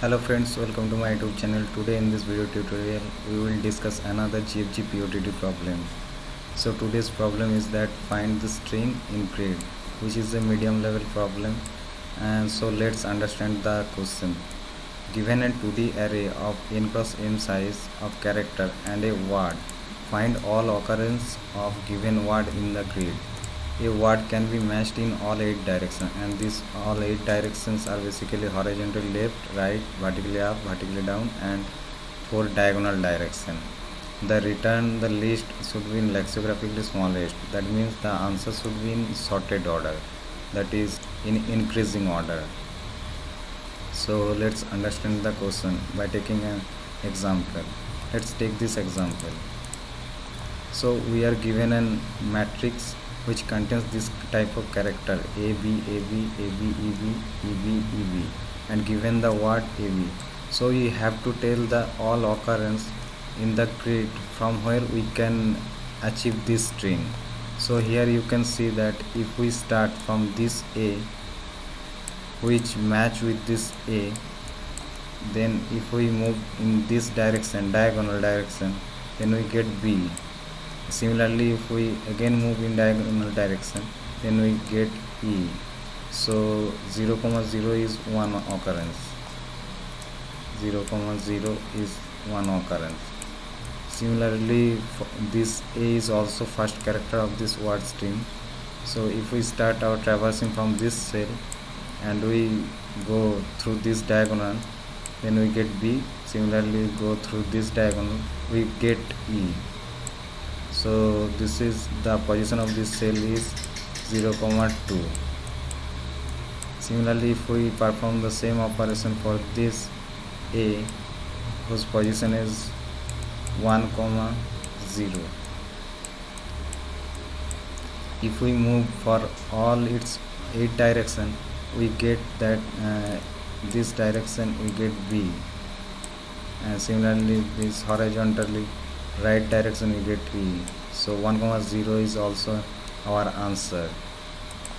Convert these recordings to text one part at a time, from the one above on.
Hello friends, welcome to my YouTube channel. Today in this video tutorial we will discuss another GFG POTD problem. So today's problem is that find the string in grade, which is a medium level problem. And so let's understand the question. Given a 2D array of n cross m size of character and a word, find all occurrence of given word in the grid. A word can be matched in all 8 directions, and these all 8 directions are basically horizontal left, right, vertically up, vertically down, and 4 diagonal direction. The list should be in lexicographically smallest. That means the answer should be in sorted order, that is in increasing order. So let's understand the question by taking an example. Let's take this example. So we are given a matrix which contains this type of character A B A B A B E B E B E B, and given the word A B. So we have to tell the all occurrence in the grid from where we can achieve this string. So here you can see that if we start from this A which match with this A, then if we move in this direction, diagonal direction, then we get B. Similarly, if we again move in diagonal direction, then we get E. So 0, 0 is one occurrence. 0, 0 is one occurrence. Similarly, this A is also first character of this word string. So if we start our traversing from this cell and we go through this diagonal, then we get B. Similarly, go through this diagonal, we get E. So this is the position of this cell is 0, 2. Similarly, if we perform the same operation for this A whose position is 1, 0. If we move for all its 8 direction, we get that this direction we get B, and similarly this horizontally right direction we get E. So 1, 0 is also our answer.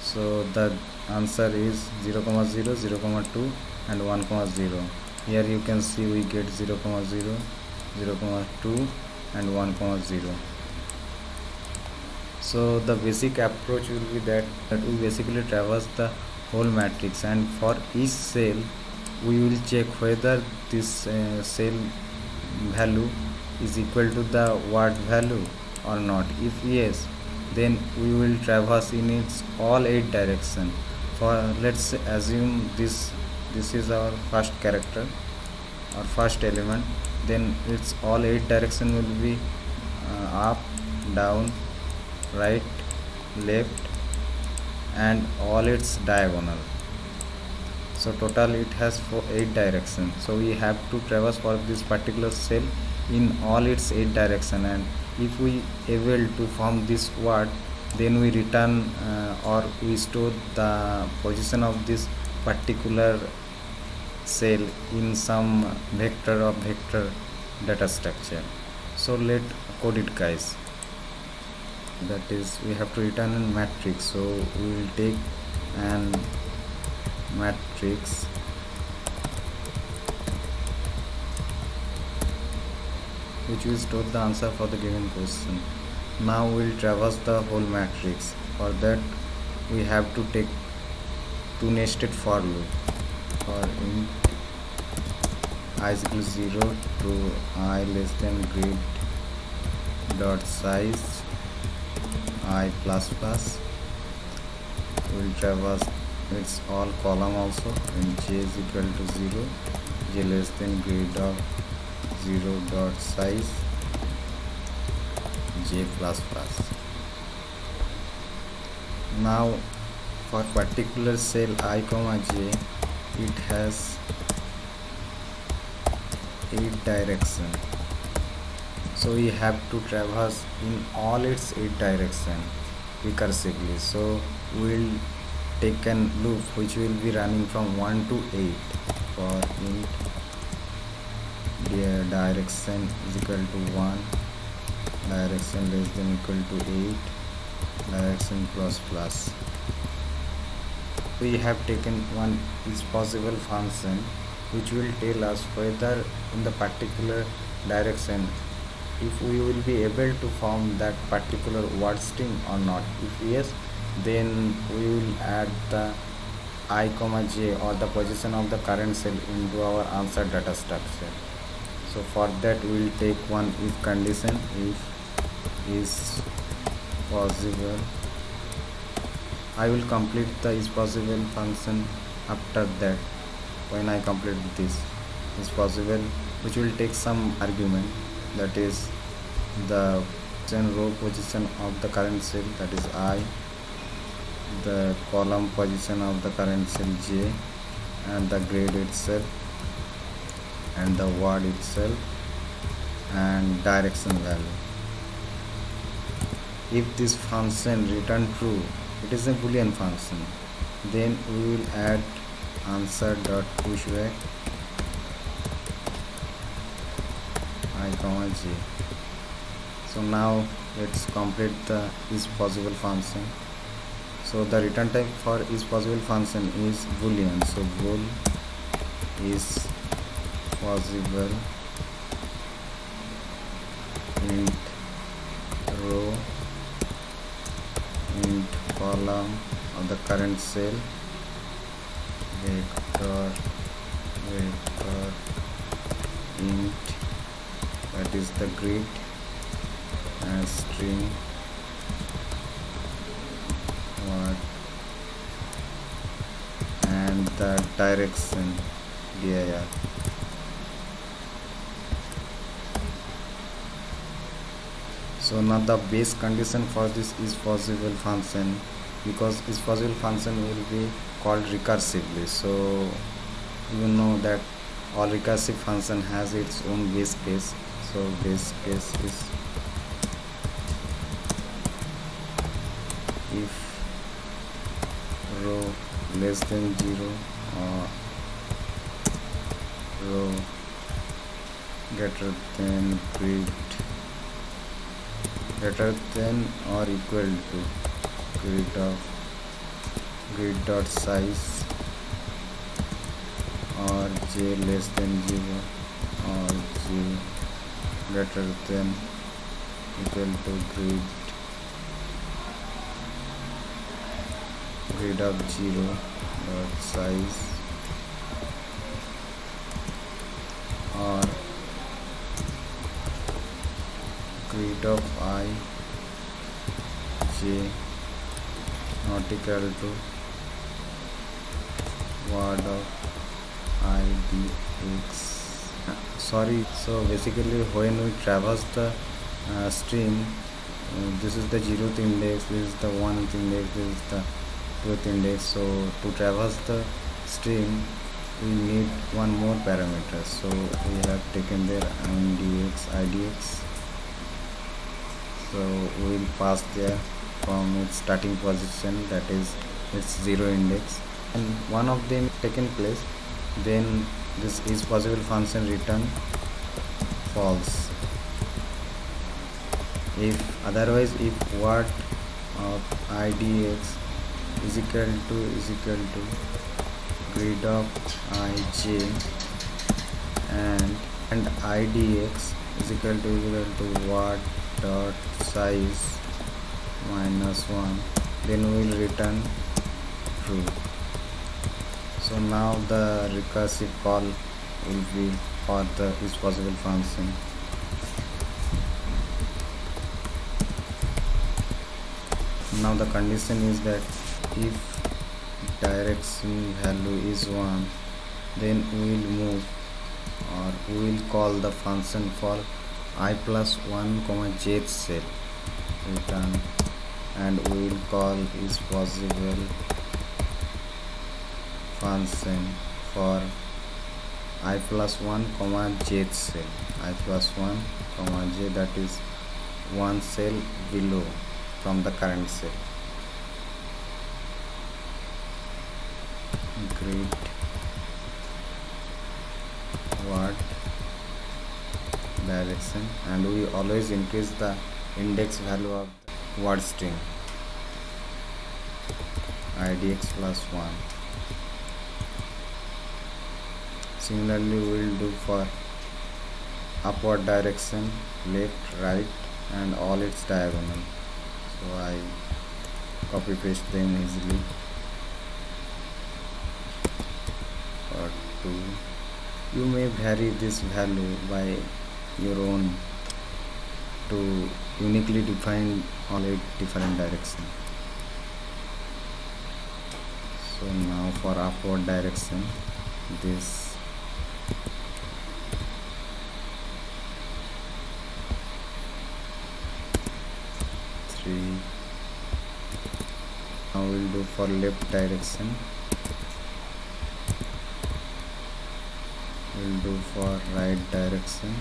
So the answer is 0, 0, 0, 2 and 1, 0. Here you can see we get 0, 0, 0, 2 and 1, 0. So the basic approach will be that we basically traverse the whole matrix, and for each cell we will check whether this cell value is equal to the word value or not. If yes, then we will traverse in its all 8 direction. For let's assume this is our first character or first element, then its all 8 direction will be up, down, right, left, and all its diagonal. So total it has 8 directions. So we have to traverse for this particular cell in all its 8 direction, and if we able to form this word, then we return or we store the position of this particular cell in some vector or vector data structure. So let's code it, guys. That is, we have to return a matrix. So we will take an matrix which will store the answer for the given question. Now we will traverse the whole matrix. For that we have to take 2 nested for loop. For int I is equal to 0 to I less than grid dot size I plus plus. We will traverse its all column also, and j is equal to 0, j less than grid of 0 dot size j plus plus. Now for particular cell I, j, it has 8 direction. So we have to traverse in all its 8 direction recursively. So we will take a loop which will be running from 1 to 8 for int direction is equal to 1, direction less than equal to 8, direction plus plus. We have taken one is possible function which will tell us whether in the particular direction if we will be able to form that particular word string or not. If yes, then we will add the I comma j or the position of the current cell into our answer data structure. So for that we will take one if condition. If is possible, I will complete the is possible function after that. When I complete this is possible, which will take some argument, that is the row position of the current cell, that is I, the column position of the current cell j, and the grade itself, and the word itself, and direction value. If this function return true, it is a boolean function, then we will add answer dot pushback I comma j. So now let's complete the is possible function. So the return type for is possible function is boolean. So bool is possible int row int column of the current cell vector int, that is the grid, and string word, and the direction dir. So now the base condition for this is possible function, because is possible function will be called recursively. So you know that all recursive function has its own base case. So base case is if row less than 0 or row greater than grid greater than or equal to grid dot size, or j less than 0 or j greater than equal to grid of 0 dot size, or grid of I j not equal to word of idx. Sorry, so basically when we traverse the string, this is the 0th index, this is the 1st index, this is the 2th index. So to traverse the string we need one more parameter. So we have taken there idx. So we will pass there from its starting position, that is its 0 index, and one of them taken place, then this is possible function return false. If otherwise, if word of idx is equal to grid of ij and idx is equal to word dot size -1, then we will return true. So now the recursive call will be for the is possible function. Now the condition is that if direction value is 1, then we will move, or we will call the function for I plus 1 comma jth cell return, and we will call is possible function for I plus 1 comma jth cell, I plus 1 comma j, that is one cell below from the current cell. Grid word direction, and we always increase the index value of the word string idx plus 1. Similarly we will do for upward direction, left, right, and all its diagonal. So I copy paste them easily. For 2, you may vary this value by your own to uniquely define all 8 different directions. So now for upward direction, this three. Now we'll do for left direction. We'll do for right direction,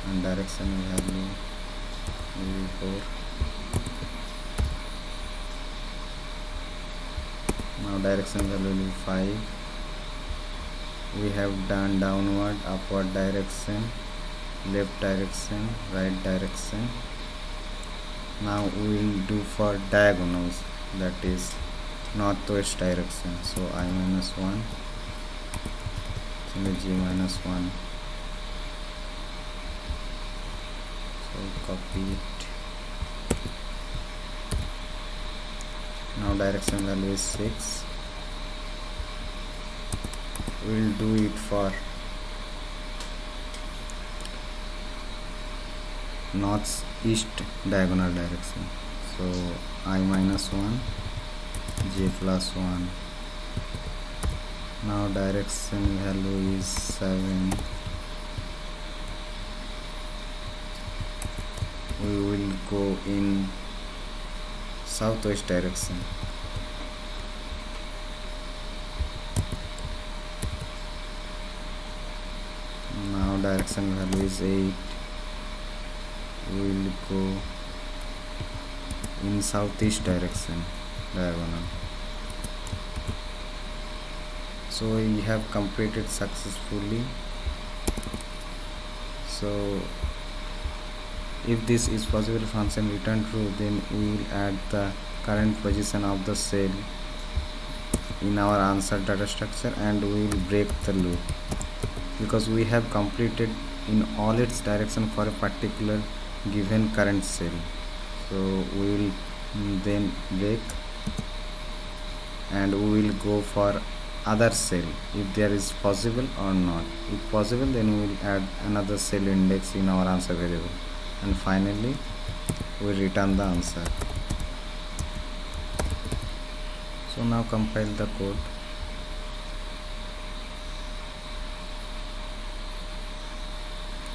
and direction value will be 4. Now direction value will be 5. We have done downward, upward direction, left direction, right direction. Now we will do for diagonals, that is northwest direction. So I minus 1, G minus 1. So copy it. Now direction value is 6. We will do it for northeast diagonal direction. So I minus 1, J plus 1. Now direction value is 7. We will go in southwest direction. Now direction value is 8. We will go in southeast direction, diagonal. So we have completed successfully. So if this is possible function return true, then we will add the current position of the cell in our answer data structure, and we will break the loop, because we have completed in all its direction for a particular given current cell. So we will then break, and we will go for other cell if there is possible or not. If possible, then we will add another cell index in our answer variable, and finally we return the answer. So now compile the code.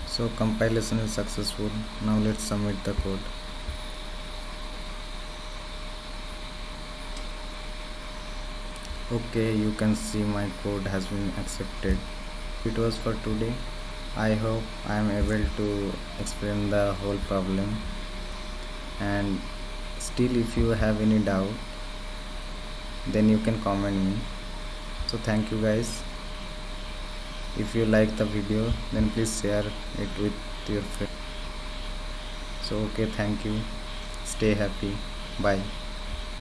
So compilation is successful. Now let's submit the code. Okay, you can see my code has been accepted. It was for today. I hope I am able to explain the whole problem, and still if you have any doubt, then you can comment me. So thank you guys. If you like the video, then please share it with your friends. So okay, thank you. Stay happy. Bye.